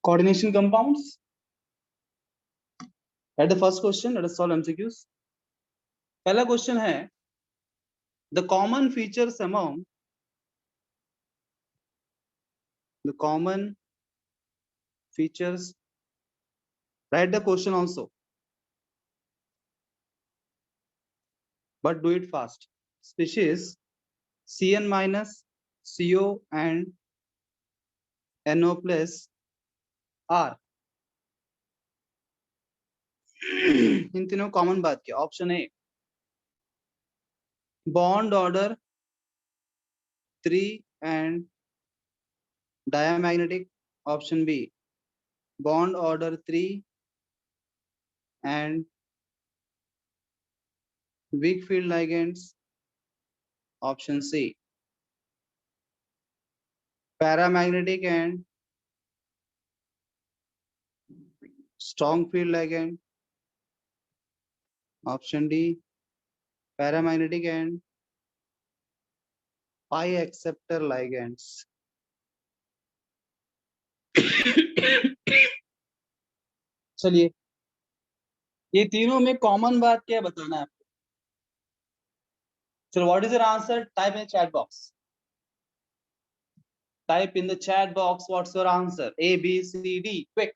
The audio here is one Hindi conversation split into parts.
Coordination compounds. At the first question, let us solve MCQs. पहला क्वेश्चन है the common features among the common features. Write the question also, but do it fast. Species Cn minus, CO and NO plus R. इन तीनों कॉमन बात क्या? Option a bond order 3 and diamagnetic. Option B bond order 3 and weak field ligands. Option C paramagnetic and strong field ligand. Option D paramagnetic and pi acceptor ligands. चलिए ये तीनों में कॉमन बात क्या बताना है आपको. चलो what is your answer? Type in chat box. Type in the chat box what's your answer. A, B, C, D. Quick.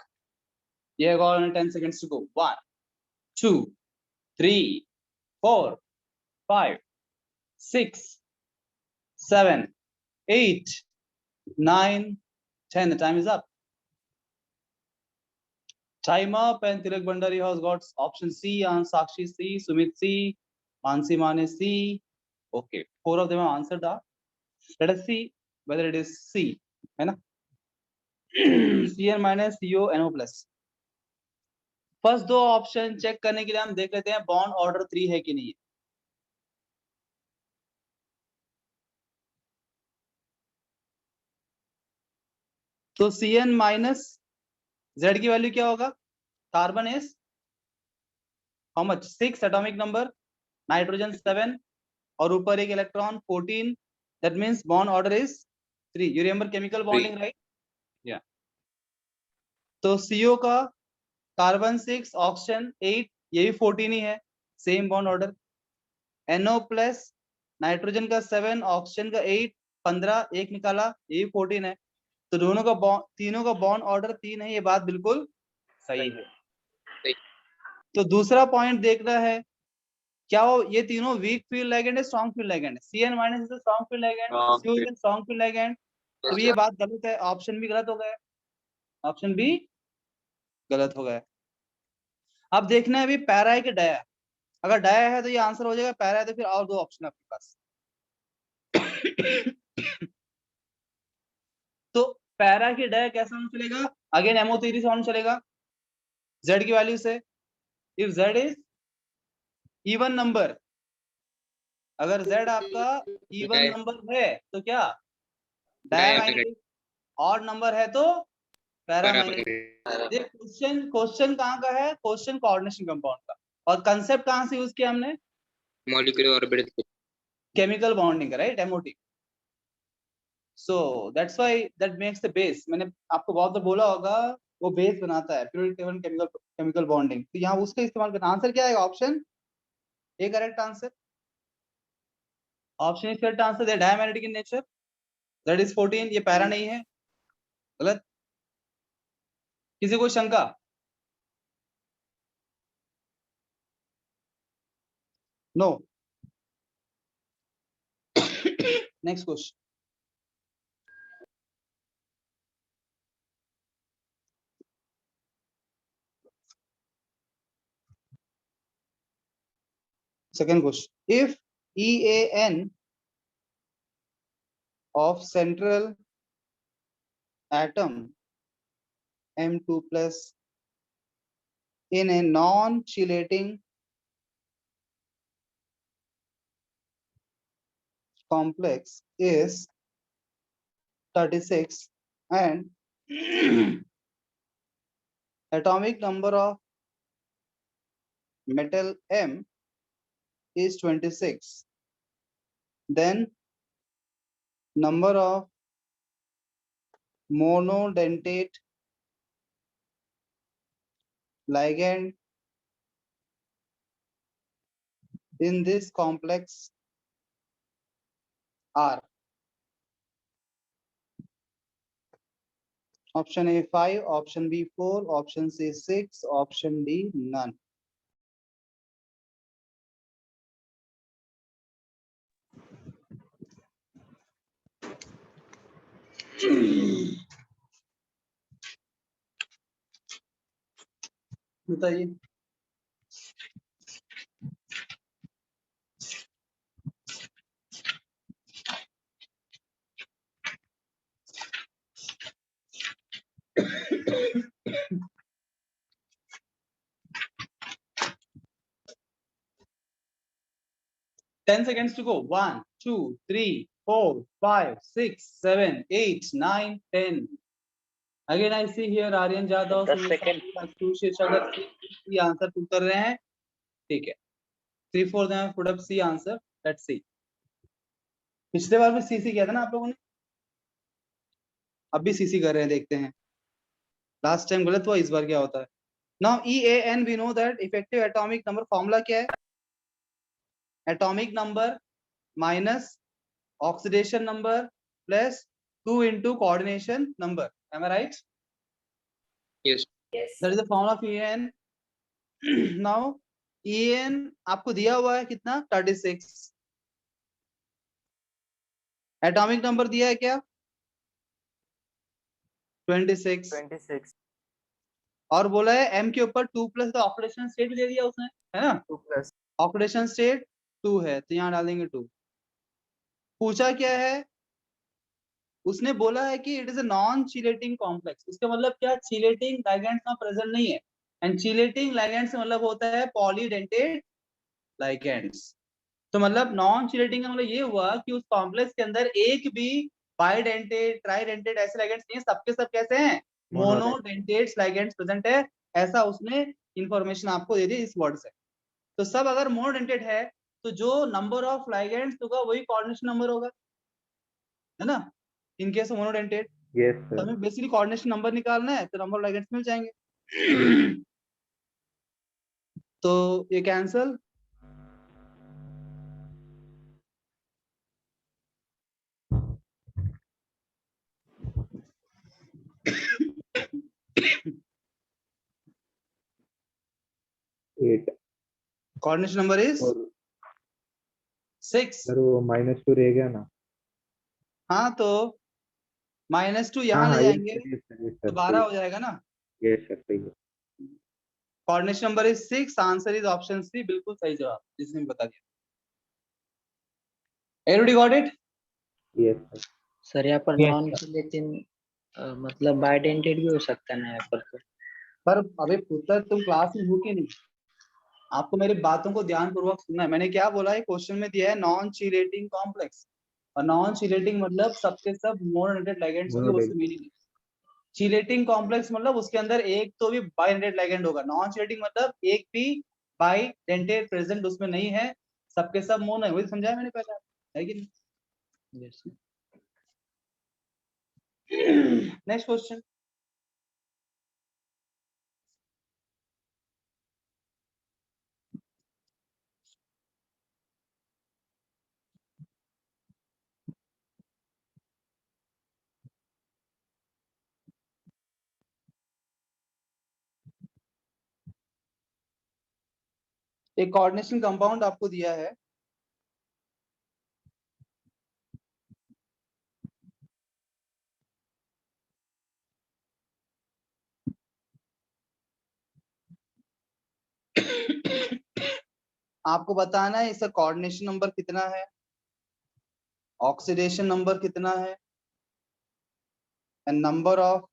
You have got 10 seconds to go. 1, 2, 3, 4, 5, 6, 7, 8, 9, 10. The time is up. Time up. And Tilak Bandari has got option C, and Sakshi C, Sumit C, Mansi Mane C. Okay, 4 of them have answered that. Let us see whether it is C. है ना? Cn minus CO NO plus. First दो ऑप्शन चेक करने के लिए हम देख लेते हैं बॉन्ड ऑर्डर 3 है कि नहीं. तो Cn माइनस Z की वैल्यू क्या होगा? Carbon is how much? 6 atomic number, nitrogen 7 और ऊपर एक electron 14. That means bond order is 3. You remember chemical bonding right? या. तो CO का कार्बन 6, ऑक्सीजन 8, ये भी 14 ही है, same bond order. NO plus nitrogen का 7, ऑक्सीजन का 8, 15, एक निकाला, ये भी 14 है. तो दोनों का तीनों का बॉन्ड ऑर्डर 3 है. ये बात बिल्कुल सही है. तो दूसरा पॉइंट देखना है क्या वो ये तीनों वीक फील्ड लिगेंड है, स्ट्रॉन्ग फील्ड लिगेंड है? Cn minus is strong field ligand, CO is strong field ligand. तो ये बात गलत है. ऑप्शन भी गलत हो गया. ऑप्शन बी गलत हो गया. अब देखना है अभी पैरा है कि डाया. अगर डाया है तो ये आंसर हो जाएगा, पैरा है तो फिर और दो ऑप्शन आपके पास. तो पैरा की डाया कैसे हम चलेगा? अगेन MO3 से हम चलेगा Z की वैल्यू से. If Z is even number, अगर Z आपका इवन नंबर है तो क्या डायमैग्नेटिक, ऑड नंबर है तो पैरामैग्नेटिक. ये क्वेश्चन कहाँ का है? क्वेश्चन कोऑर्डिनेशन कंपाउंड का. और कंसेप्ट कहाँ से यूज किया हमने? Molecular orbital chemical bonding, right? MOT. So that's why that makes the base. मैंने आपको बहुत बार बोला होगा वो बेस बनाता है प्योरिटी टेबल केमिकल बॉन्डिंग. तो यहाँ उसका इस्तेमाल करना. आंसर क्या आएगा? Option A correct answer. Option is correct answer. They diamagnetic in nature. That is 14. ये पैरा नहीं है. गलत. किसी को शंका? No. Next question. Second question. If EAN of central atom M2 plus in a non-chelating complex is 36 and atomic number of metal M is 26, then number of monodentate ligand in this complex are option A 5, option B 4, option C 6, option D none. बताइए। Ten seconds to go. 1, 2, 3, 4, 5, 6, 7, 8, 9, 10. Again, I see here Aryan Jadhav, answer put कर रहे हैं। ठीक है, 3, 4 them put up C answer. Let's see. पिछले बार भी CC किया था ना आप लोगों ने, अब भी CC कर रहे हैं, देखते हैं। लास्ट टाइम गलत हुआ, इस बार क्या होता है। Now EAN we know that effective atomic number formula क्या है? Atomic number minus oxidation number plus 2 into coordination number. Am I right? Yes. That is the formula of EAN. Now EAN आपको दिया हुआ है कितना? 36. एटॉमिक नंबर दिया है क्या? 26 और बोला है M के ऊपर 2 प्लस का ऑक्सीडेशन स्टेट दे दिया उसने, है ना? 2 प्लस ऑक्सीडेशन स्टेट 2 है, तो यहाँ डालेंगे 2। पूछा क्या है? उसने बोला है कि it is a non chelating complex. इसका मतलब क्या? चिलेटिंग लाइगैंड्स में प्रेजेंट नहीं है, एंड चिलेटिंग लाइगैंड्स से मतलब होता है पॉलीडेंटेट लाइगैंड्स। तो मतलब नॉन चिलेटिंग का मतलब ये हुआ कि उस कॉम्प्लेक्स के अंदर एक भी बाइडेंटेट ट्राइडेंटेट ऐसे लाइगैंड्स नहीं है, सबके सब कैसे हैं? मोनोडेंटेट लाइगैंड्स प्रेजेंट है, ऐसा उसने इंफॉर्मेशन आपको दे दी इस वर्ड से। तो सब अगर मोनोडेंटेट है तो जो नंबर ऑफ लाइगैंड्स होगा वही कोऑर्डिनेशन नंबर होगा, है ना? In case monodentate. Yes, तो sir. हमें बेसिकली कोऑर्डिनेशन नंबर निकालना है, तो नंबर ऑफ लाइगैंड्स मिल जाएंगे। तो ये cancel. Eight. Coordination number is और 6। सर वो -2 रह गया ना? हाँ, तो -2 यहाँ हाँ ले हाँ, जाएंगे yes, तो sir, 12 हो जाएगा ना। yes, sir, सही है। Coordination number is 6, answer is option C, बिल्कुल सही जवाब, जिसने बता दिया। Everybody got it? Yes, sir. Sir यहाँ पर Yes, नॉन चिलेटिंग मतलब बाइडेंटेट भी हो सकता है ना यहाँ पर तो। पर अबे पुत्र, तुम क्लास में हो कि नहीं? आपको मेरी बातों को ध्यान पूर्वक सुनना है। मैंने क्या बोला है? क्वेश्चन में दिया है नॉन चिलेटिंग कॉम्प्लेक्स, और नॉन चिलेटिंग मतलब सबके सब मोनोडेंटेट लाइगैंड्स होंगे, उसकी मीनिंग है। चिलेटिंग कॉम्प्लेक्स मतलब उसके अंदर एक तो भी बाइडेंटेट लाइगैंड होगा। नॉन चिलेटिंग मतलब एक भी बाइडेंटेट प्रेजेंट उसमें नहीं है, सबके सब मोनो है। वही समझाया मैंने पहले, है कि नहीं? यस। Next question. एक कोऑर्डिनेशन कंपाउंड आपको दिया है, आपको बताना है इसका कोऑर्डिनेशन नंबर कितना है, ऑक्सीडेशन नंबर कितना है, and number of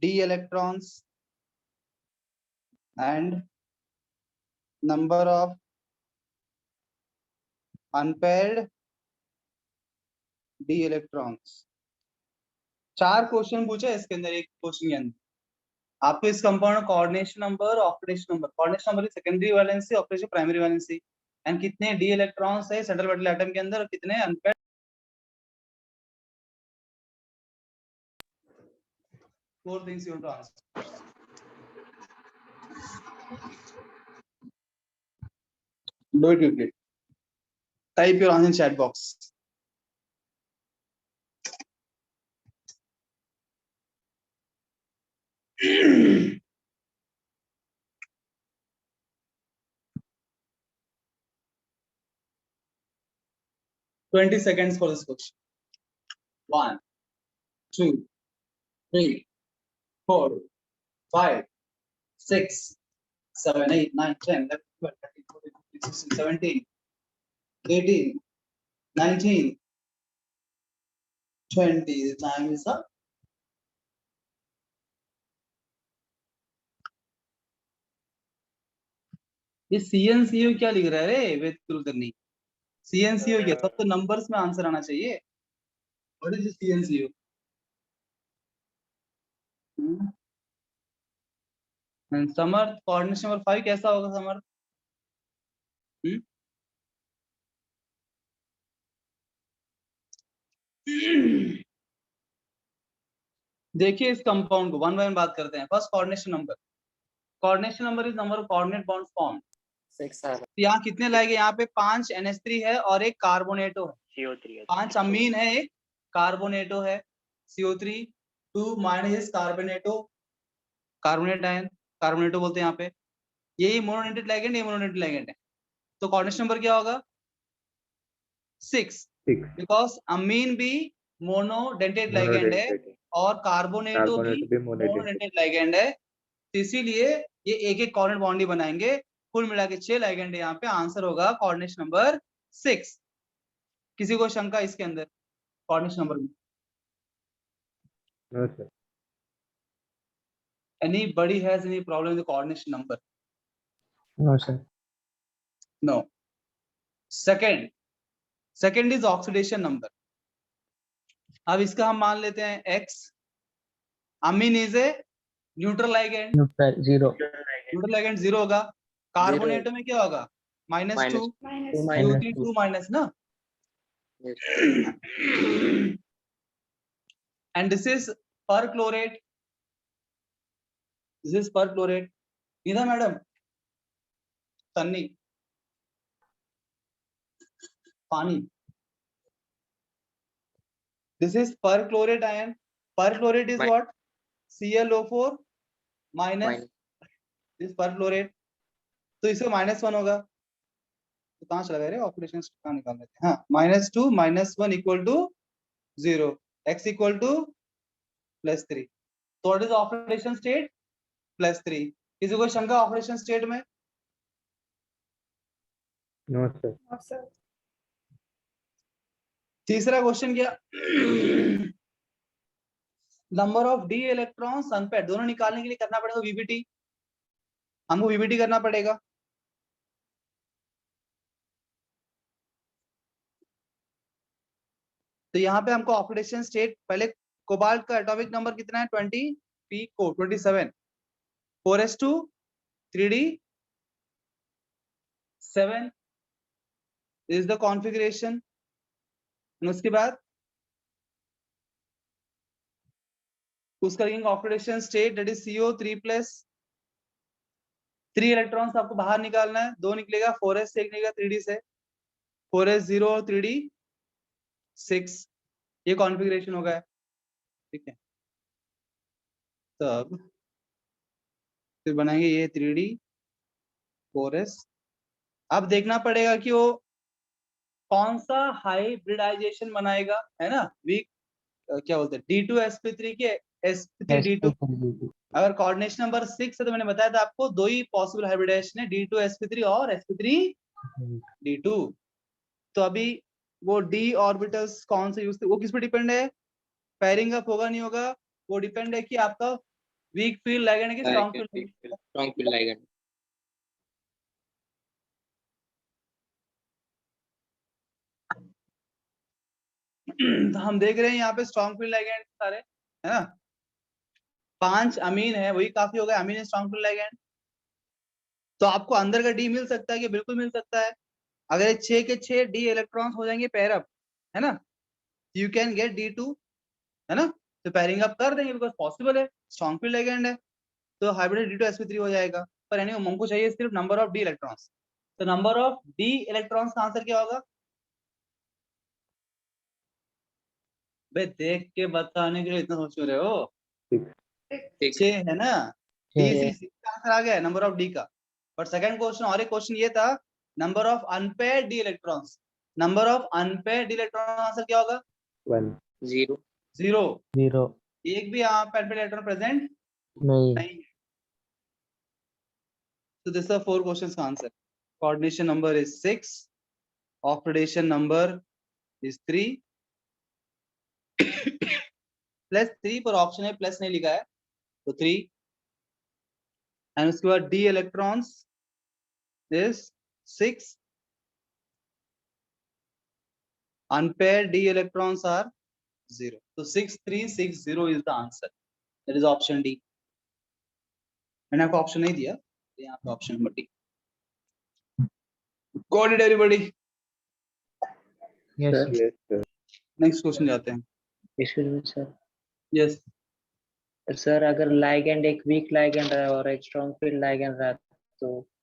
d electrons and number of unpaired d electrons. 4 question पूछे इसके अंदर, एक क्वेश्चन के अंदर आपको इस compound coordination number, oxidation number. Coordination number secondary valency, oxidation primary valency. And कितने डी इलेक्ट्रॉन्स है सेंट्रल मेटल एटम के अंदर और कितने unpaired. Four things you want to answer. Do it quickly. Type your answer in chat box. Twenty seconds for this question. 1, 2, 3, 4, 5, 6, 7, 8, 9, 10, 11, 12, 13, 14, 15, 16, 17, 18, 19, 20. The time is up. ये CNCU क्या लिख रहा है रे वेद कुलकर्णी? CNCU क्या? सब तो नंबर्स में आंसर आना चाहिए। What is CNCU? Samarth coordination number 5 कैसा होगा समर्थ? देखिए इस कंपाउंड को वन बाय वन बात करते हैं। First coordination number. Coordination number is number of coordinate bonds formed. 6 है। यहाँ कितने लाएंगे? यहाँ पे 5 NH3 है और एक कार्बोनेटो है। CO3 है। 5 अमीन है, एक कार्बोनेटो है CO3, 2 माइनस कार्बोनेटो, कार्बोनेट आयन, कार्बोनेटो बोलते हैं यहाँ पे। यही मोनोनेटेड लिगेंड, ये मोनोनेटेड लिगेंड है। तो कोऑर्डिनेशन नंबर क्या होगा? 6, बिकॉज अमीन भी मोनोडेंटेड लिगेंड है और कार्बोनेटो भी मोनोडेंटेड लिगेंड है। तो इसीलिए ये एक एक कोऑर्डिनेट बॉन्ड ही बनाएंगे। कुल मिला के 6 लिगेंड यहाँ पे। आंसर होगा कोऑर्डिनेशन नंबर 6। किसी को शंका इसके अंदर कोऑर्डिनेशन नंबर में? No sir. Anybody has any problem with the coordination number? No sir. No. Second is oxidation number. अब इसका हम मान लेते हैं X. Amine is a neutral ligand, zero. Neutral ligand 0 होगा। कार्बोनेटो में क्या होगा? -2, CO3 2 माइनस ना। And this is perchlorate. This is perchlorate. Nita madam, Sunny, पानी। This is perchlorate ion. Perchlorate is what? ClO4 minus this perchlorate. तो इसका -1 होगा। तो कहाँ चला गया रे? ऑक्सीडेशन कहाँ निकाल लेते हैं? हाँ, -2 -1 equal to 0, x equal to +3। तो व्हाट इज ऑक्सीडेशन स्टेट? +3। किसी को शंका ऑक्सीडेशन स्टेट में? No sir. No, sir. तीसरा क्वेश्चन क्या? Number of d electrons unpaired. दोनों निकालने के लिए करना पड़ेगा VBT। हमको VBT करना पड़ेगा। तो यहाँ पे हमको ऑक्सीडेशन स्टेट, पहले कोबाल्ट का एटॉमिक नंबर कितना है? 20, P को 27, 4s2 3d7 is the configuration। उसके बाद उसका oxidation state that is CO3+। 3 electrons आपको बाहर निकालना है। 2 निकलेगा 4s से, एक निकलेगा 3d से। 4s0 और 3d6, ये कॉन्फ़िगरेशन होगा। ठीक है, तब फिर बनाएंगे ये 3d 4s। अब देखना पड़ेगा कि वो कौन सा हाइब्रिडाइजेशन बनाएगा, है ना? वीक क्या बोलते हैं, D2sp3 के sp3d2। अगर कोऑर्डिनेशन नंबर 6 है तो मैंने बताया था आपको 2 ही पॉसिबल हाइब्रिडाइजेशन है, D2sp3 और sp3d2। तो अभी वो d ऑर्बिटल्स कौन से यूज, वो किस पे डिपेंड है? पेयरिंग अप होगा नहीं होगा, वो डिपेंड है कि आपका वीक फील्ड लिगेंड है कि स्ट्रांग फील्ड लिगेंड। तो हम देख रहे हैं यहाँ पे स्ट्रांग फील्ड लिगेंड सारे, है ना? 5 अमीन है, वही काफी हो गया। अमीन स्ट्रांग फील्ड लिगेंड। तो आपको अंदर का डी मिल सकता है कि? बिल्कुल मिल सकता है। अगर ये 6 के 6 डी इलेक्ट्रॉन्स हो जाएंगे पेयर अप, है ना, यू कैन गेट D2, है ना, तो पेयरिंग अप कर देंगे बिकॉज पॉसिबल है, स्ट्रॉन्ग फील्ड लिगेंड है, तो हाइब्रिड D2sp3 हो जाएगा। पर एनीवे हमको चाहिए सिर्फ नंबर ऑफ डी इलेक्ट्रॉन्स, तो नंबर ऑफ डी इलेक्ट्रॉन्स का आंसर क्या होगा? बे देख के बताने के लिए इतना सोच रहे हो? 6 है ना, डी छः। सी आंसर आ गया नंबर ऑफ डी का। बट सेकंड क्वेश्चन और एक क्वेश्चन ये था, number of unpaired d electrons, number of unpaired D electron answer क्या होगा? 1 0 0। 0 एक भी यहाँ पे अनपेयर्ड इलेक्ट्रॉन प्रेजेंट नहीं नहीं है। So this are 4 questions का answer. Coordination number is 6, oxidation number is 3 plus 3 पर ऑप्शन है प्लस नहीं लिखा है तो 3, एंड उसके बाद D electrons is 6, unpaired d electrons are 0, so 6360 is the answer, that is option D। मैंने आपको ऑप्शन नहीं दिया, यहाँ पे option number D. Got it everybody? yes Sir. yes sir next question जाते हैं। Excuse me sir. Yes sir अगर लाइगेंड एक वीक लाइगेंड है और एक स्ट्रॉन्ग फील्ड लाइगेंड है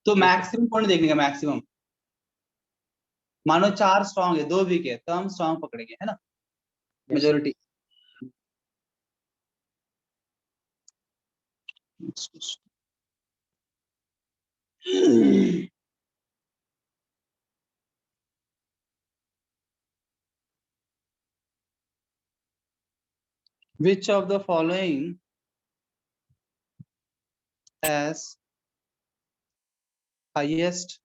तो मैक्सिमम कौन देखने का? मैक्सिमम मानो 4 स्ट्रॉन्ग है 2 वीक है तो हम स्ट्रॉन्ग पकड़ेंगे, है ना, majority. Which of the following has highest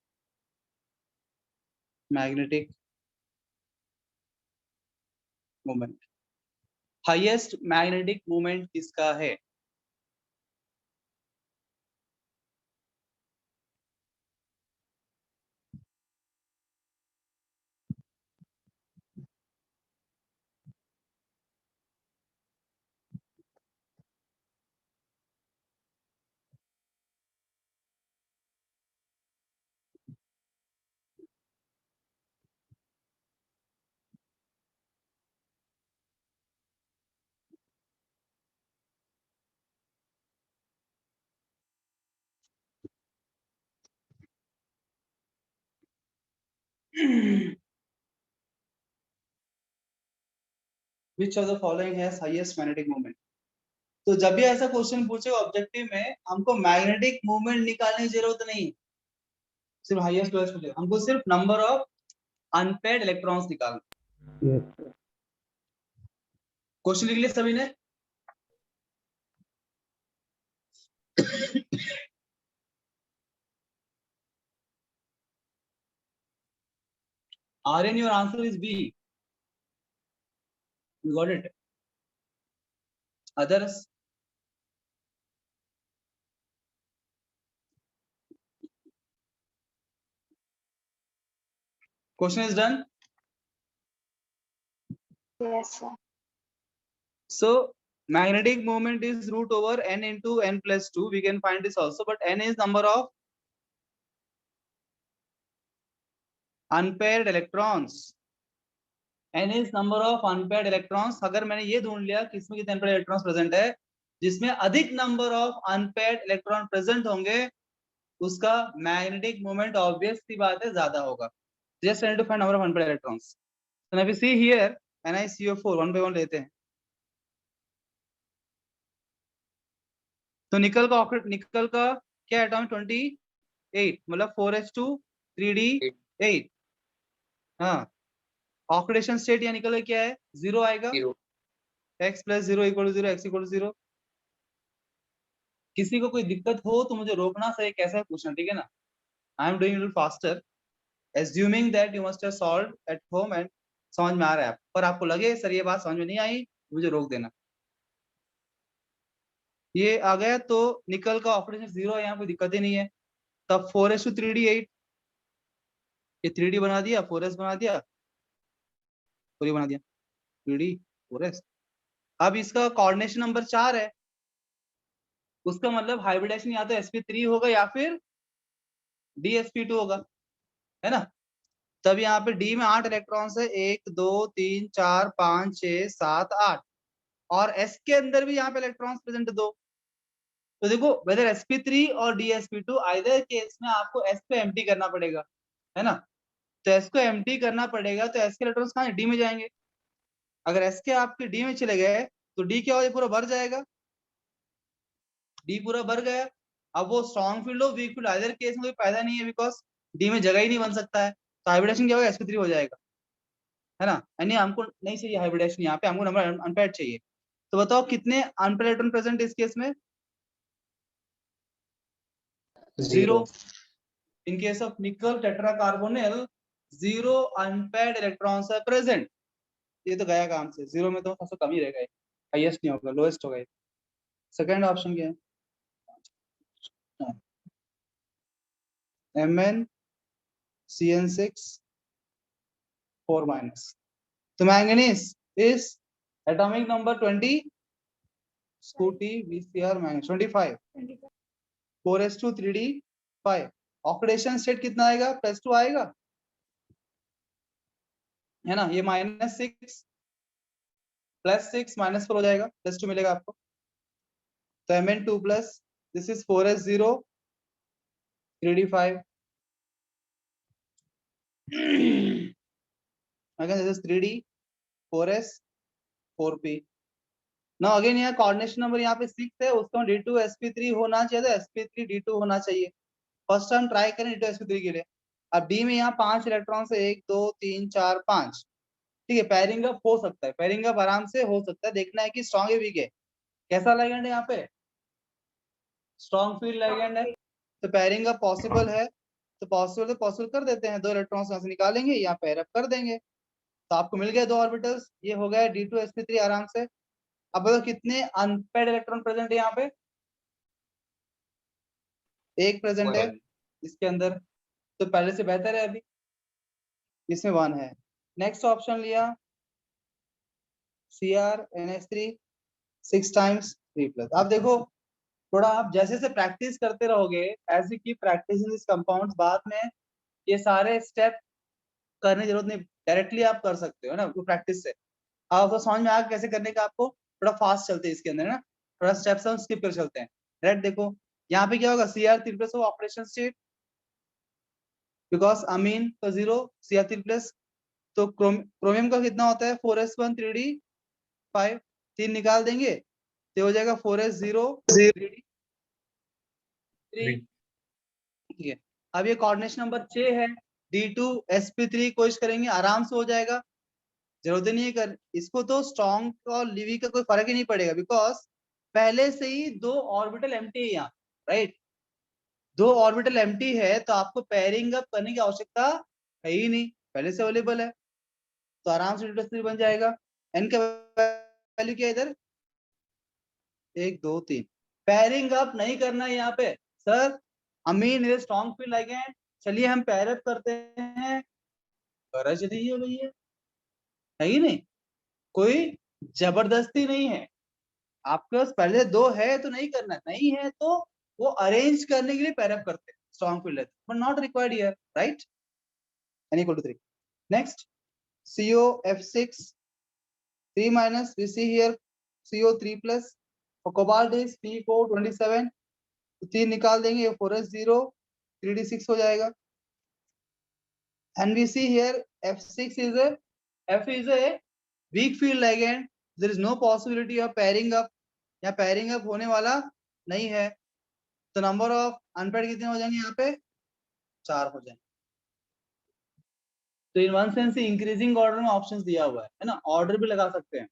magnetic moment? Highest magnetic moment किसका है? Which of the following has highest magnetic moment? तो जब भी ऐसा क्वेश्चन पूछे ऑब्जेक्टिव में, हमको मैग्नेटिक मूवमेंट निकालने की जरूरत नहीं, सिर्फ हाईएस्ट लोएस्ट पूछे, हमको सिर्फ नंबर ऑफ अनपेयर्ड इलेक्ट्रॉन्स निकालना। yes क्वेश्चन लिख लिया सभी ने? Aryan, your answer is B. You got it. Others? Question is done. Yes, sir. So magnetic moment is root over n into n plus 2. We can find this also, but n is number of unpaired electrons. n is number of unpaired electrons. अगर मैंने ये ढूंढ लिया कि इसमें कितने unpaired electrons present है, जिसमें अधिक number of unpaired electron present होंगे, उसका magnetic moment obvious सी बात है ज्यादा होगा। Just trying to find number of unpaired electrons. So now we see here NiCO4 one by one लेते हैं। तो निकल का क्या एटॉम? 28, मतलब 4s2 3d8। हाँ, ऑक्सीडेशन स्टेट या निकल क्या है? 0 आएगा। x + 0 = 0, x = 0। किसी को कोई दिक्कत हो तो मुझे रोकना, सही कैसा है पूछना, ठीक है ना? I am doing little faster, assuming that you must have solved at home and समझ में आ रहा है, पर आपको लगे सर ये बात समझ में नहीं आई, मुझे रोक देना। ये आ गया तो निकल का ऑक्सीडेशन 0 है, यहाँ कोई दिक्कत ही नहीं है। तब 4s2 3d8, ये 3d बना दिया, 4s बना दिया, 4 बना दिया, 3d 4s। अब इसका कोऑर्डिनेशन नंबर 4 है, उसका मतलब हाइब्रिडेशन या तो sp3 होगा या फिर dsp2 होगा, है ना? तब यहाँ पे डी में 8 इलेक्ट्रॉन्स है, 1 2 3 4 5 6 7 8, और एस के अंदर भी यहाँ पे इलेक्ट्रॉन्स प्रेजेंट है 2। तो देखो वेदर sp3 और dsp2 आइदर केस में आपको s को एम्प्टी करना पड़ेगा, है ना। तो s को एम्प्टी करना पड़ेगा, तो s के इलेक्ट्रॉन्स कहाँ डी में जाएंगे। अगर s के आपके डी में चले गए तो डी क्या हो जाएगा, पूरा भर जाएगा, डी पूरा भर गया। अब वो स्ट्रॉन्ग फील्ड हो वीक फील्ड आइदर केस में कोई फायदा नहीं है, बिकॉज डी में जगह ही नहीं बन सकता है। तो हाइब्रिडेशन क्या होगा, sp3 हो जाएगा, है ना। यानी हमको नहीं चाहिए हाइब्रिडेशन, यहाँ पे हमको नंबर अनपेयर्ड चाहिए। तो बताओ कितने अनपेयर्ड इलेक्ट्रॉन प्रेजेंट इस केस में, 0। In case of nickel tetracarbonyl, 0 unpaired electrons are present। ये तो गया काम से, 0 में तो सबसे कम ही रहेगा, हाईएस्ट नहीं होगा, लोएस्ट होगा। सेकंड ऑप्शन क्या है, MnCN6 4 माइनस। तो मैंगनीज इस atomic number 20, scooty VCr minus 25, 4s2 3d5। Oxidation state कितना आएगा, +2 आएगा, है ना। ये -6 +6 -4 हो जाएगा, +2 मिलेगा आपको। तो Mn2 plus, this is 4s0 3d5 again this is 3d 4s 4p। Now again यहाँ कोऑर्डिनेशन नंबर यहाँ पे 6 है, उसको d2 sp3 होना चाहिए, तो sp3 d2 होना चाहिए। फर्स्ट हम ट्राई करें d2 sp3 के लिए। अब d में यहाँ 5 इलेक्ट्रॉन से 1 2 3 4 5, ठीक है। पेयरिंग अप हो सकता है, पेयरिंग अप आराम से हो सकता है, देखना है कि स्ट्रॉन्ग है वीक है। कैसा लिगेंड है यहाँ पे, स्ट्रॉन्ग फील्ड लिगेंड है, तो पेयरिंग अप पॉसिबल है। तो पॉसिबल कर देते हैं, 2 इलेक्ट्रॉन्स यहाँ से निकालेंगे, यहाँ पेयर अप कर देंगे, तो आपको मिल गया 2 ऑर्बिटल्स। ये हो गया d2 sp3 आराम से। अब बताओ कितने अनपेयर्ड इलेक्ट्रॉन प्रेजेंट है यहाँ पे, एक प्रेजेंट है इसके अंदर, तो पहले से बेहतर है, अभी इसमें 1 है। नेक्स्ट ऑप्शन लिया CrNH3 6 टाइम्स 3+। अब देखो थोड़ा आप जैसे से प्रैक्टिस करते रहोगे, as you keep practicing this compounds, बाद में ये सारे स्टेप करने की जरूरत नहीं, डायरेक्टली आप कर सकते हो ना वो प्रैक्टिस से। आपको समझ में आया कैसे करने का, आपको थोड़ा फास्ट चलते हैं इसके अंदर ना, थोड़ा स्टेप्स हम स्किप कर चलते हैं। राइट, देखो यहाँ पे क्या होगा, Cr3+ ऑपरेशन स्टेट, बिकॉज अमीन का 0 Cr3+, तो क्रोमियम का कितना होता है 4s1 3d5, 3 निकाल देंगे तो हो जाएगा 4s0 3d3, ठीक है। अब ये कोऑर्डिनेशन नंबर 6 है, d2 sp3 कोशिश करेंगे, आराम से हो जाएगा, जरूरत नहीं है कर इसको, तो स्ट्रॉन्ग और लिवी का कोई फर्क ही नहीं पड़ेगा, बिकॉज पहले से ही 2 ऑर्बिटल एम्प्टी है यहाँ, राइट। 2 ऑर्बिटल एम्प्टी है, तो आपको पेयरिंग अप करने की आवश्यकता है ही नहीं, पहले से अवेलेबल है, तो आराम से d2 बन जाएगा। n का वैल्यू क्या है इधर, 1 2 3। पेयरिंग अप नहीं करना है यहाँ पे, sir amine is strong field ligand, चलिए हम पेयर अप करते हैं, गरज नहीं है भैया, है ही नहीं, कोई जबरदस्ती नहीं है। आपके पास पहले 2 है तो नहीं करना, नहीं है तो वो अरेंज करने के लिए पेयर अप करते हैं स्ट्रॉन्ग फील्ड है, but not required here, right. n = 3। Next COF6 3 minus, we see here CO3+, और कोबाल्ट इज P427, तो 3 निकाल देंगे, 4s0 3d6 हो जाएगा। and we see here F6 is a weak field ligand, there is no possibility of pairing up, या pairing up होने वाला नहीं है, तो नंबर ऑफ अनपेयर्ड कितने हो जाएंगे यहाँ पे, 4 हो जाएंगे। तो in one sense increasing order में ऑप्शंस दिया हुआ है ना, ऑर्डर भी लगा सकते हैं।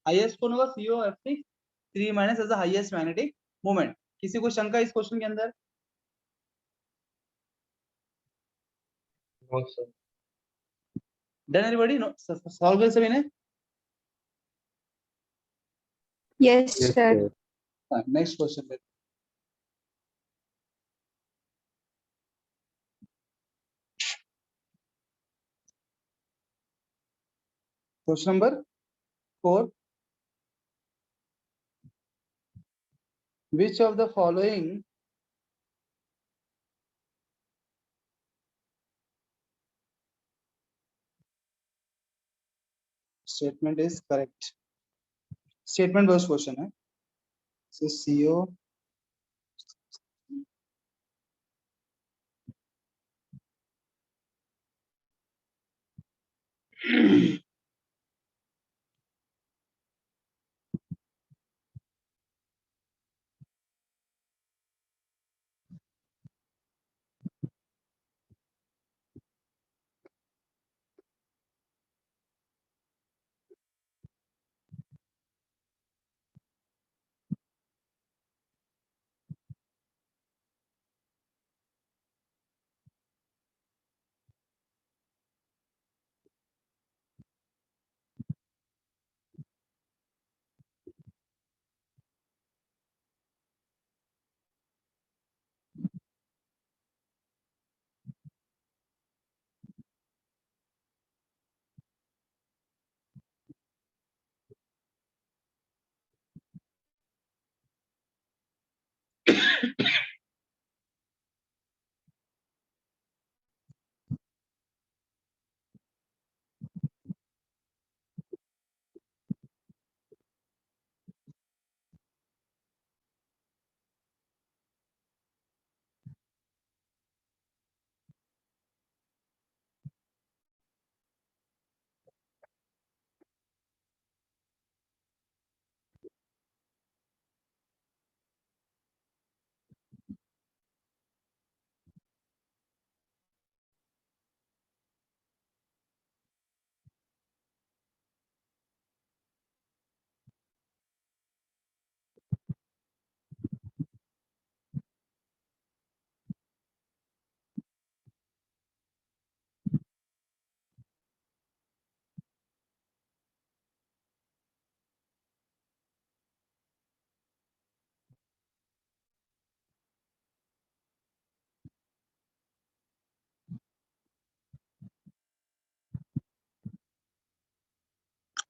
हाईएस्ट कौन होगा, COF6 3 minus has the highest magnetic moment. किसी को शंका इस क्वेश्चन के अंदर, No, sir. Done everybody, no सॉल्व कर सभी ने। Yes, Yes, sir. sir. Next question, question number 4, which of the following statement is correct, statement based question है। So CO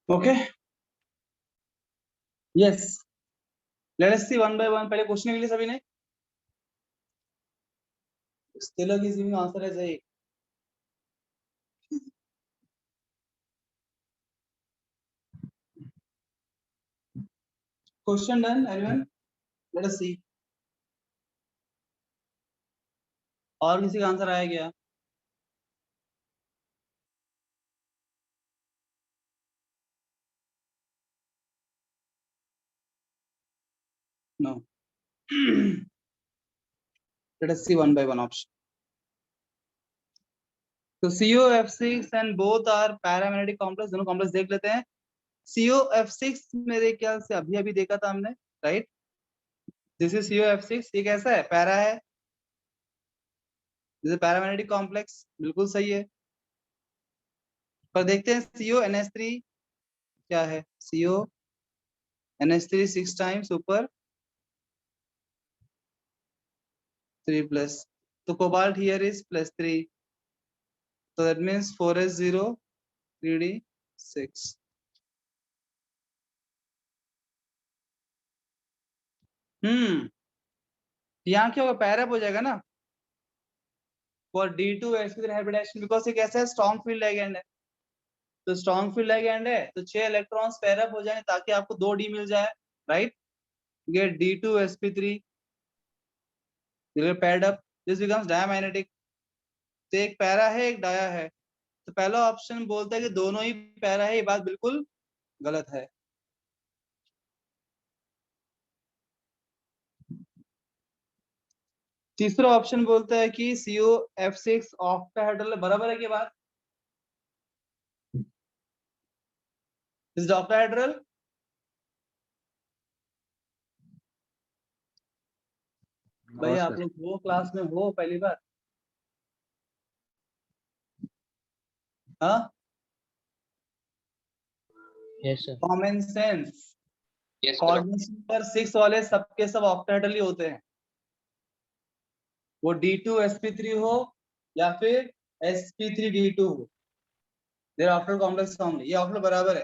okay, yes, let us see one by one। पहले क्वेश्चन के लिए सभी ने still giving answer as a question done everyone, let us see। और किसी का आंसर आया क्या? No। let us see one by one option। तो COF6 and both are paramagnetic complex, दोनों कॉम्प्लेक्स देख लेते हैं। COF6 मेरे ख्याल से अभी अभी देखा था हमने, राइट? दिस इज COF6, ये कैसा है? पैरा है, दिस इज पैरामैग्नेटिक कॉम्प्लेक्स, बिल्कुल सही है। पर देखते हैं CONH3 क्या है। CONH3 6 टाइम्स ऊपर 3 प्लस, तो cobalt here is +3, so that means 4s0 3d6। यहाँ क्या होगा? पैरअप हो जाएगा ना for D2 sp3 hybridisation, because ये कैसा है? स्ट्रॉन्ग फील्ड लिगेंड है, तो स्ट्रॉन्ग फील्ड लिगेंड है तो 6 इलेक्ट्रॉन्स पैरअप हो जाएंगे ताकि आपको 2d मिल जाए, राइट? ये D2 sp3 paired up, this becomes diamagnetic। तो एक पैरा है एक डाया है, तो पहला ऑप्शन बोलता है कि दोनों ही पैरा है, ये बात बिल्कुल गलत है। तीसरा ऑप्शन बोलता है कि COF6 ऑक्टाहेड्रल है, बराबर है की बात? Is octahedral? भाई आप लोग वो क्लास में हो पहली बार? हाँ, Yes, sir. Common sense. Yes, coordination number 6 वाले सबके सब ऑक्टाहेड्रल ही होते हैं, वो D2 sp3 हो या फिर sp3 D2 हो, देयर ऑक्टल कॉम्प्लेक्स फॉर्मूला, ये ऑक्टल बराबर है।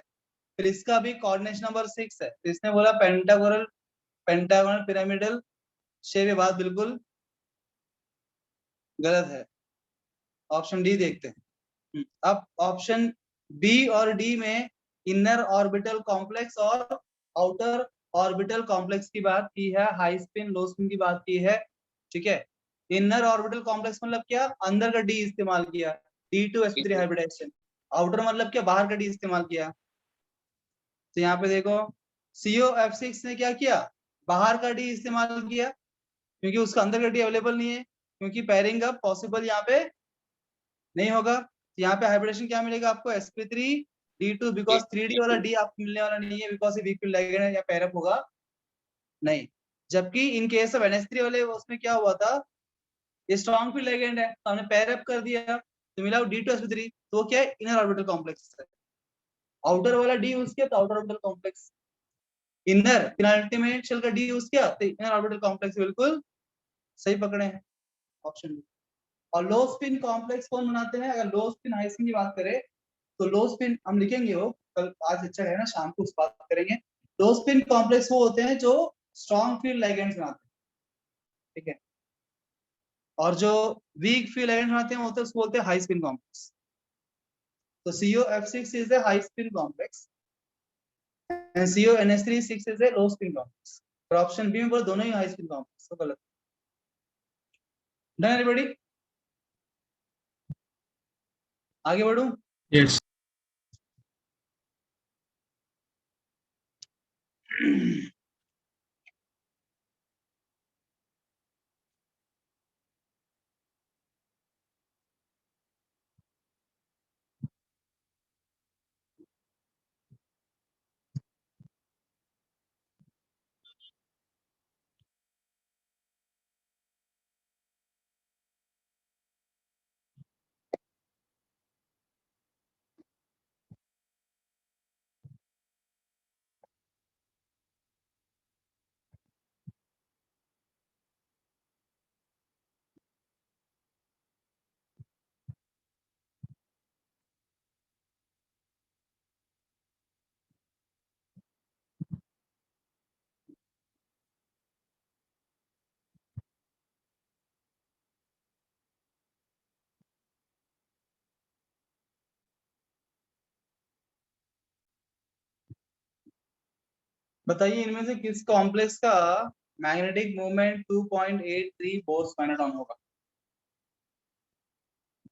फिर इसका भी कोऑर्डिनेशन नंबर 6 है, तो इसने बोला पेंटागोनल पिरामिडल शेप, ये बात बिल्कुल गलत है। ऑप्शन डी देखते हैं। अब ऑप्शन बी और डी में इनर ऑर्बिटल कॉम्प्लेक्स और आउटर ऑर्बिटल कॉम्प्लेक्स की बात की है, हाई स्पिन लो स्पिन की बात की है, ठीक है। इनर ऑर्बिटल कॉम्प्लेक्स मतलब क्या, अंदर का डी इस्तेमाल किया, D2sp3 हाइब्रिडाइजेशन। आउटर मतलब क्या, बाहर का डी इस्तेमाल किया। तो यहाँ पे देखो COF6 ने क्या किया, बाहर का डी इस्तेमाल किया, क्योंकि उसका अंदर का डी अवेलेबल नहीं है, क्योंकि पेयरिंग अप पॉसिबल यहाँ पे नहीं होगा। तो यहाँ पे हाइब्रिडेशन क्या मिलेगा आपको, sp3d2, बिकॉज 3D वाला डी आपको मिलने वाला नहीं है, बिकॉज ये वीक फील्ड लाइगेंड है या पेयर अप होगा नहीं। जबकि इन केस ऑफ NH3 वाले उसमें क्या हुआ था, ये स्ट्रॉन्ग फील्ड लाइगेंड है, तो हमने पेयर अप कर दिया तो मिला D2sp3, तो वो क्या है, इनर ऑर्बिटल कॉम्प्लेक्स है। आउटर वाला डी यूज किया तो आउटर ऑर्बिटल कॉम्प्लेक्स, इनर फिनालिटी में शेल का डी यूज किया तो इनर ऑर्बिटल कॉम्प्लेक्स, बिल्कुल सही पकड़े हैं, ऑप्शन बी। और लो स्पिन कॉम्प्लेक्स कौन बनाते हैं, अगर लो स्पिन हाई स्पिन की बात करें तो लो स्पिन हम लिखेंगे, वो कल आज अच्छा है ना, शाम को उस बात करेंगे। लो स्पिन कॉम्प्लेक्स वो होते हैं जो स्ट्रॉन्ग फील्ड लाइगेंड्स बनाते हैं, ठीक है। और जो वीक फील्ड लाइगेंड्स बनाते हैं वो तो उसको बोलते हैं हाई स्पिन कॉम्प्लेक्स। तो COF6 is a high spin complex and CONH3 is a low spin complex। और ऑप्शन बी में बोले दोनों ही हाई स्पिन कॉम्प्लेक्स, तो गलत। डन एवरीबॉडी, आगे बढ़ूं। Yes. बताइए इनमें से किस कॉम्प्लेक्स का मैग्नेटिक मोमेंट 2.83 बोर्स फाइनाटॉन होगा।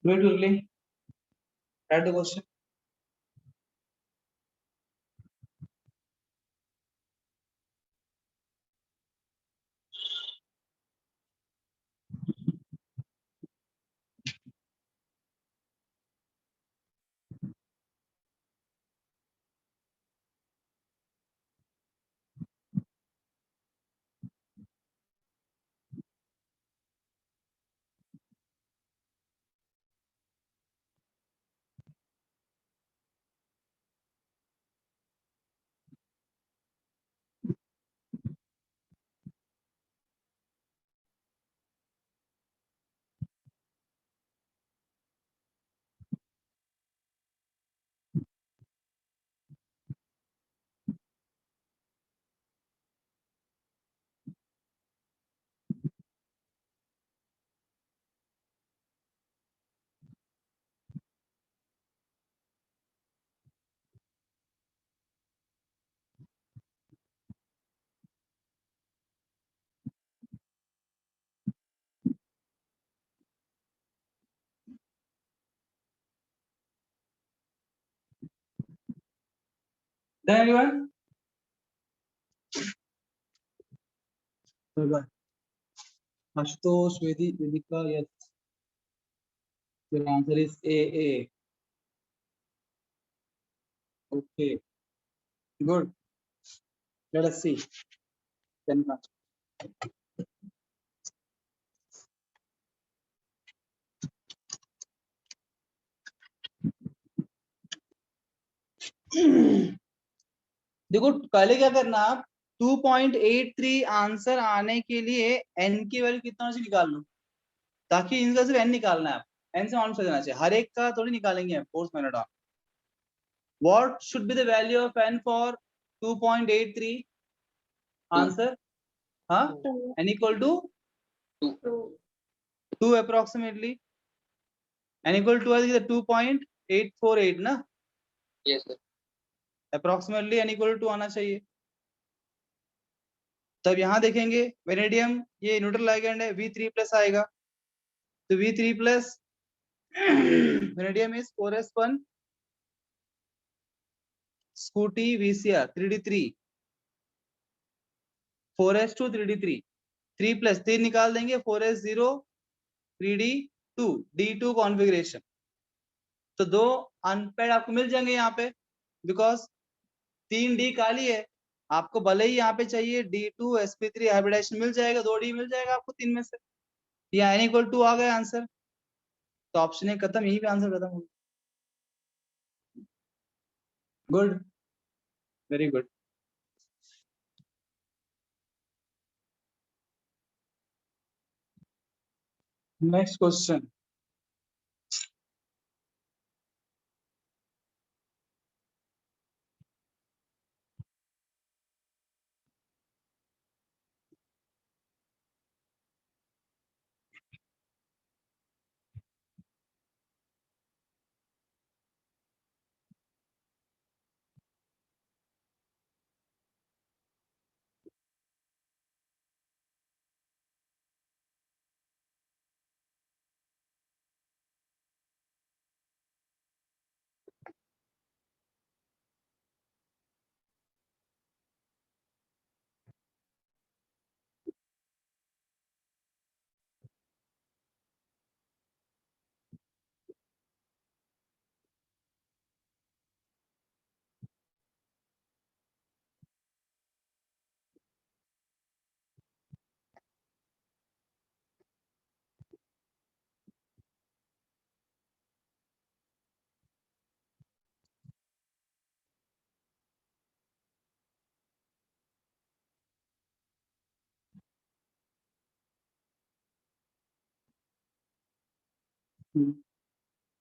Do it quickly. Write the question. Done everyone? Bye. Ashutosh, Vedika, yes. Your answer is A. Okay, good. Let us see. Then देखो पहले क्या करना, आप 2.83 आंसर आने के लिए n की वैल्यू कितना से निकाल लो, ताकि इनका सिर्फ n निकालना है, आप n से ऑन कर देना चाहिए, हर एक का थोड़ी निकालेंगे force magneton. What should be the value of n for 2.83 answer, हाँ, n equal to 2 approximately, n equal to 2.848 ना। Yes, sir. Approximately n equal to आना चाहिए। तब यहाँ देखेंगे वेनेडियम ये न्यूट्रल लिगेंड है, V3+ आएगा, तो V3+ vanadium is 4s1 scooty VCr 3d3 4s2 3d3 3+ 3 निकाल देंगे 4s0 3d2 d2 कॉन्फ़िगरेशन। तो 2 अनपेड आपको मिल जाएंगे यहाँ पे, बिकॉज 3d काली है, आपको भले ही यहाँ पे चाहिए d2 sp3 हाइब्रिडाइजेशन मिल जाएगा, 2d मिल जाएगा आपको 3 में से। यहाँ n इक्वल टू आ गया आंसर, तो ऑप्शन ए खत्म, यहीं पे आंसर खत्म हो। Good, very good. Next question.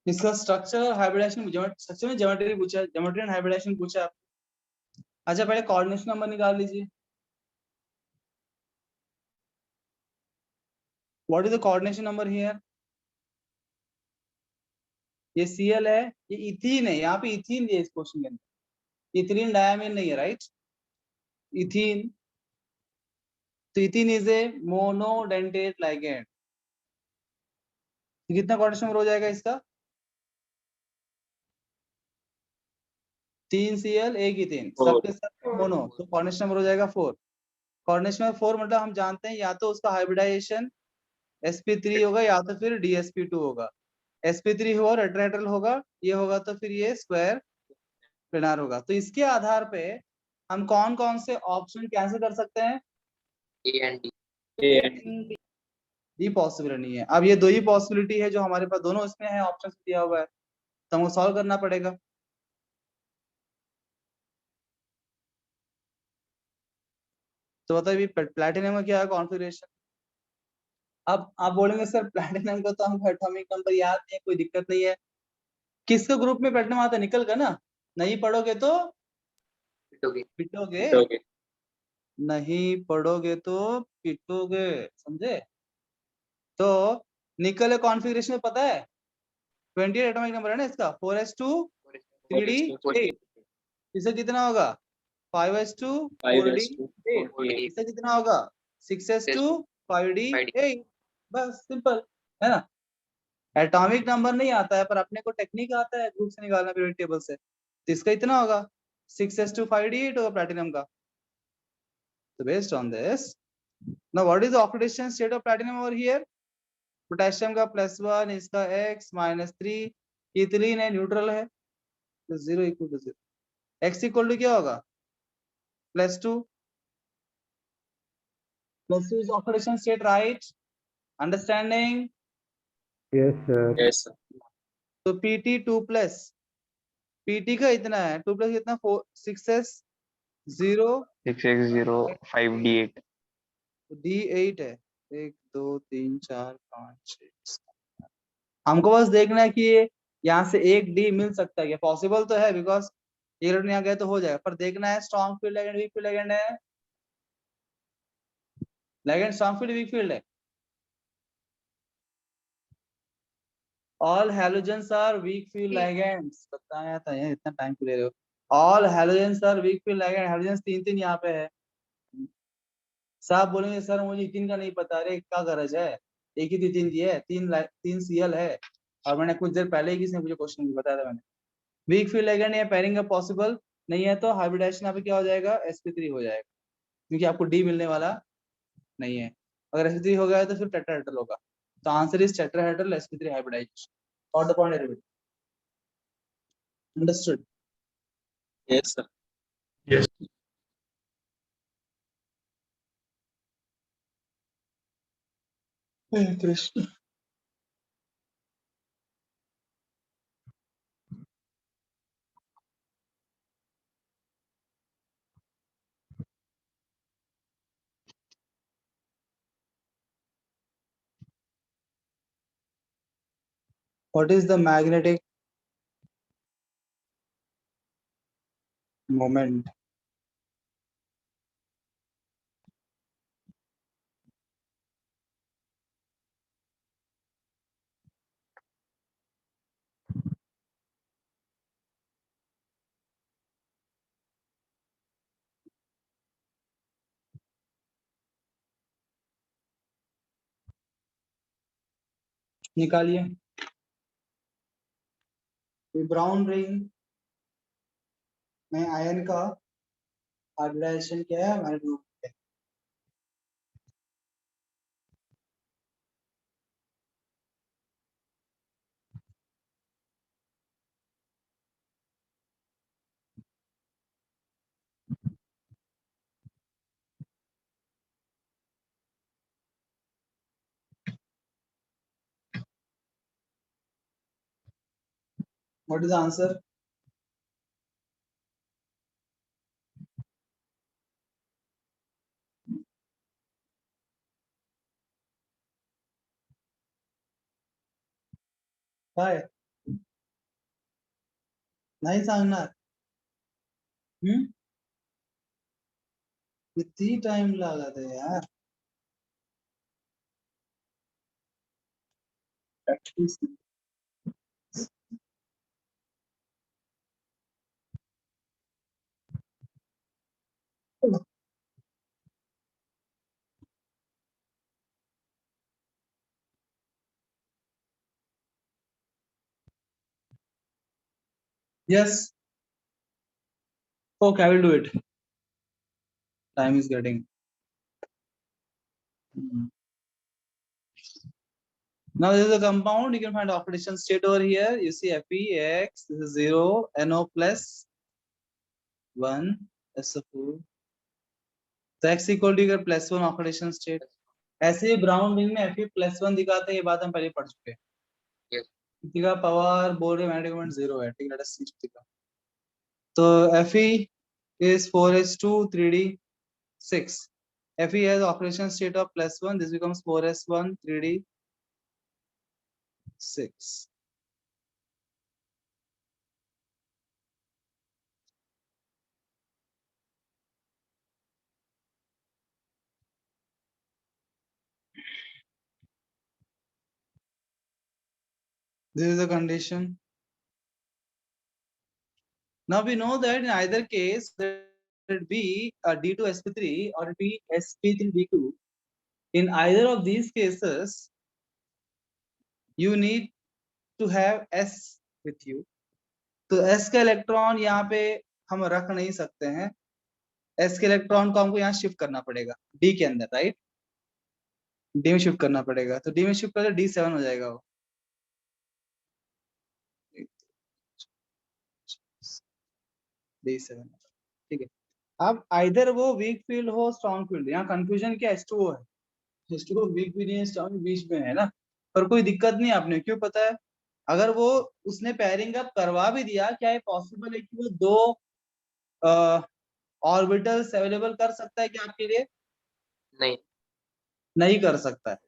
इसका स्ट्रक्चर हाइब्रिडाइजेशन, स्ट्रक्चर में ज्योमेट्री पूछा है, ज्योमेट्री एंड हाइब्रिडाइजेशन पूछा है आपको। अच्छा पहले कोऑर्डिनेशन नंबर निकाल लीजिए। What is the coordination number here? ये Cl है, ये इथीन है, यहाँ पे इथीन दिया इस क्वेश्चन के अंदर, इथीन डायमीन नहीं है, राइट? इथीन, तो ethene is a monodentate ligand. कितना कोऑर्डिनेशन नंबर हो जाएगा इसका? 3 Cl 1 इथेन, सबके सब मोनो, तो कोऑर्डिनेशन नंबर हो जाएगा 4। कोऑर्डिनेशन नंबर 4 मतलब हम जानते हैं या तो उसका हाइब्रिडाइजेशन sp3 होगा या तो फिर dsp2 होगा। sp3 हो और टेट्राहेड्रल होगा, ये होगा तो फिर ये स्क्वायर प्लेनार होगा। तो इसके आधार पे हम कौन कौन से ऑप्शन कैंसिल कर सकते हैं? डी पॉसिबल नहीं है। अब ये दो ही पॉसिबिलिटी है जो हमारे पास, दोनों इसमें है, ऑप्शन दिया हुआ है, तो हमको सॉल्व करना पड़ेगा। तो बताइए प्लैटिनम का क्या है कॉन्फ़िगरेशन? अब आप बोलेंगे सर प्लैटिनम का तो हमको एटॉमिक नंबर याद नहीं है, कोई दिक्कत नहीं है। किसके ग्रुप में प्लैटिनम आता है? निकल का ना, नहीं पढ़ोगे तो पिटोगे, नहीं पढ़ोगे तो पिटोगे, समझे? तो निकल कॉन्फ़िगरेशन में पता है 28 एटॉमिक नंबर है ना इसका, 4s2 3d8, इससे कितना होगा 5s2 4d8, इससे कितना होगा 6s2 5d8, बस सिंपल है ना। एटॉमिक नंबर नहीं आता है, पर अपने को टेक्निक आता है ग्रुप से निकालना पीरियोडिक टेबल से, तो इसका इतना होगा 6s2 5d8 होगा प्लैटिनम का। So based on this, now what is the oxidation state of platinum over here? Potassium का +1, इसका x -3, इथिलीन है, न्यूट्रल है, तो 0 equal to 0, x equal to क्या होगा +2, +2 is oxidation state, right? Understanding? Yes, sir. तो Pt 2+, Pt का इतना है, 2+ कितना 4 6s 0 6x0 5d8 d8 है, 1 2 3 4 5 6 7। हमको बस देखना है कि ये यहाँ से एक डी मिल सकता है क्या, पॉसिबल तो है बिकॉज ये इलेक्ट्रॉन यहाँ गए तो हो जाएगा, पर देखना है strong field ligand weak field ligand है, ligand strong field weak field है। All halogens are weak field ligands, बताया था यार, इतना टाइम क्यों ले रहे हो? All halogens are weak field ligand, halogens 3 यहाँ पे है। साहब बोलेंगे सर मुझे इथिन का नहीं पता, अरे क्या गरज है, एक ही इथिन दी है, 3 Cl है, और मैंने कुछ देर पहले ही किसी ने मुझे क्वेश्चन भी बताया था मैंने। वीक फील्ड लाइगेंड या पेयरिंग का पॉसिबल नहीं है तो हाइब्रिडाइजेशन यहाँ पे क्या हो जाएगा, sp3 हो जाएगा, क्योंकि आपको डी मिलने वाला नहीं है। अगर sp3 हो गया तो फिर टेट्राहेड्रल होगा, तो answer is tetrahedral sp3 hybridization. और the point derivative understood? Yes, sir. Krishna. What is the magnetic moment? निकालिए। ब्राउन रिंग में आयन का हाइब्रिडाइजेशन क्या है हमारे ग्रुप पे? What is the answer? काय नाही सांगणार? किती टाइम लगा था यार? Practice. Yes. Okay, I will do it. Time is getting. Now this is a compound. You can find oxidation state over here. You see Fex. This is 0. NO plus 1 SO4. So X equal to your plus 1 oxidation state. ऐसे ब्राउन रिंग में Fe plus 1 दिखाते हैं, ये बात हम पहले पढ़ चुके हैं। Yes. का पावर बोल रहे मैग्नेटिक मोमेंट 0 है, ठीक है। तो Fe is 4s2 3d6. Fe has oxidation state of plus 1. This becomes 4s1 3d6. This is the condition. Now we know that in either case, there it be a D2sp3 or it be sp3d2. In either of these cases, you need to have s with you. तो s का इलेक्ट्रॉन यहाँ पे हम रख नहीं सकते हैं, s के इलेक्ट्रॉन को हमको यहाँ शिफ्ट करना पड़ेगा d के अंदर, राइट? d में शिफ्ट करना पड़ेगा, तो d में शिफ्ट करें d7 हो जाएगा वो। d7, ठीक है। अब आइदर वो वीक फील्ड हो स्ट्रॉन्ग फील्ड, यहाँ कंफ्यूजन क्या H2O है, H2O वीक भी नहीं है स्ट्रॉन्ग, बीच में है ना, पर कोई दिक्कत नहीं आपने, क्यों पता है? अगर वो उसने पेयरिंग अप करवा भी दिया, क्या ये पॉसिबल है कि वो 2 ऑर्बिटल्स अवेलेबल कर सकता है क्या आपके लिए? नहीं, नहीं कर सकता है,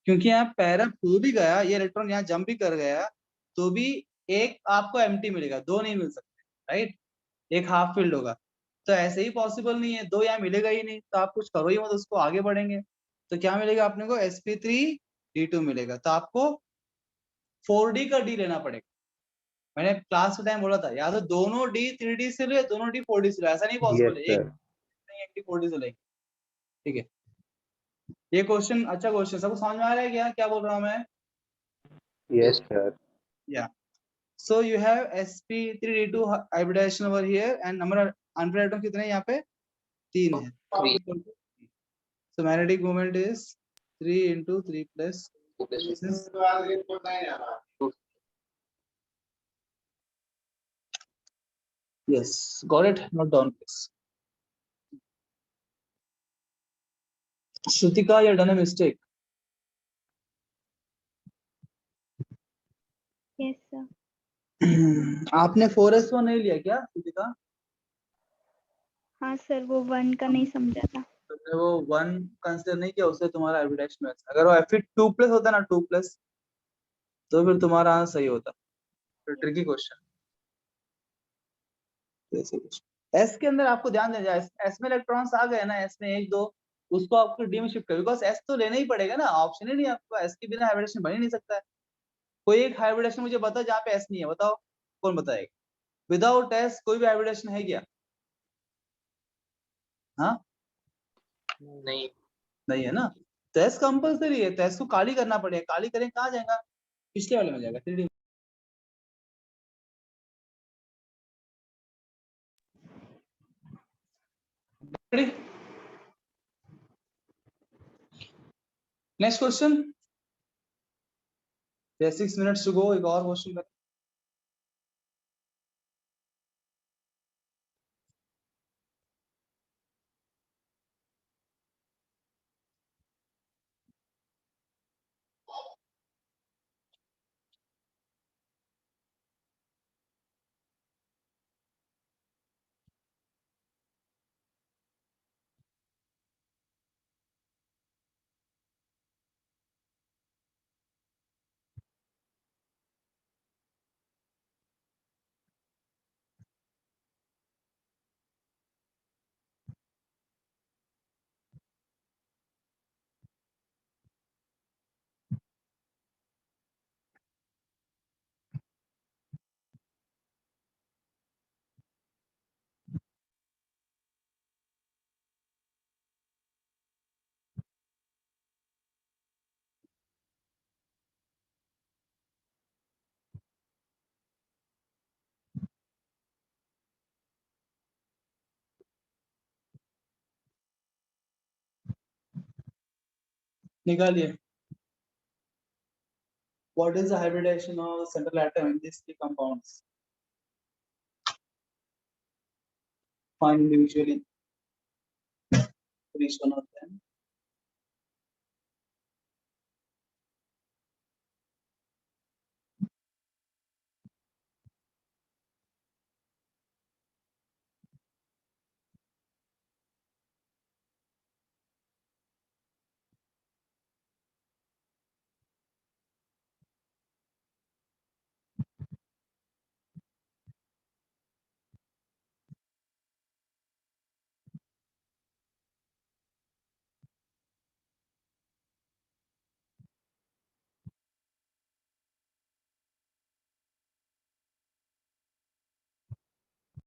क्योंकि यहाँ पैर अप हो भी गया, ये इलेक्ट्रॉन यहाँ जंप भी कर गया, तो भी एक आपको एम्प्टी मिलेगा, 2 नहीं मिल सकते, राइट? एक हाफ फील्ड होगा, तो ऐसे ही पॉसिबल नहीं है, 2 यहाँ मिलेगा ही नहीं, तो आप कुछ करो ही मत, उसको आगे बढ़ेंगे। तो क्या मिलेगा अपने को? sp3d2 मिलेगा, तो आपको 4d का d लेना पड़ेगा, मैंने क्लास के टाइम बोला था, या तो दोनों D 3D से लो या दोनों D 4D से लो, ऐसा नहीं पॉसिबल है, एक नहीं एक D 4D से लेंगे, ठीक है। ये क्वेश्चन अच्छा क्वेश्चन, सबको समझ में आ रहा है क्या क्या बोल रहा हूँ मैं? Yes, sir. Yeah. So you have sp3d2 hybridization over here and number of unpaired electrons कितने हैं यहाँ पे? 3 है। 3. So magnetic moment is 3 into 3 plus. This is yes, got it. Note down please. Shrutika, you have done a mistake. Yes, sir. आपने 4s1 नहीं लिया क्या श्रुतिका? हाँ सर, वो 1 का नहीं समझा था। तुमने वो 1 कंसीडर नहीं किया, उससे तुम्हारा हाइब्रिडाइजेशन मैच। अगर वो Fe2 प्लस होता ना 2 प्लस, तो फिर तुम्हारा आंसर सही होता। तो ट्रिकी क्वेश्चन। एस के अंदर आपको ध्यान देना, एस में इलेक्ट्रॉन्स आ गए ना, एस में 1 2, उसको आपको डी में शिफ्ट कर, बिकॉज एस तो लेना ही पड़ेगा ना, ऑप्शन ही नहीं आपको, एस के बिना हाइब्रिडेशन बन ही नहीं सकता है। कोई एक हाइब्रिडेशन मुझे बताओ जहाँ पे एस नहीं है, बताओ कौन बताएगा? विदाउट एस कोई भी हाइब्रिडेशन है क्या? हाँ नहीं. नहीं है ना, तो एस कंपल्सरी है, तो एस को काली करना पड़ेगा, काली करें कहाँ जाएगा? पिछले वाले में जाएगा 3D। Next question, 6 minutes to go, एक और क्वेश्चन करें। निकालिए, what is the hybridization of central atom in these three compounds? Find individually for each one of them.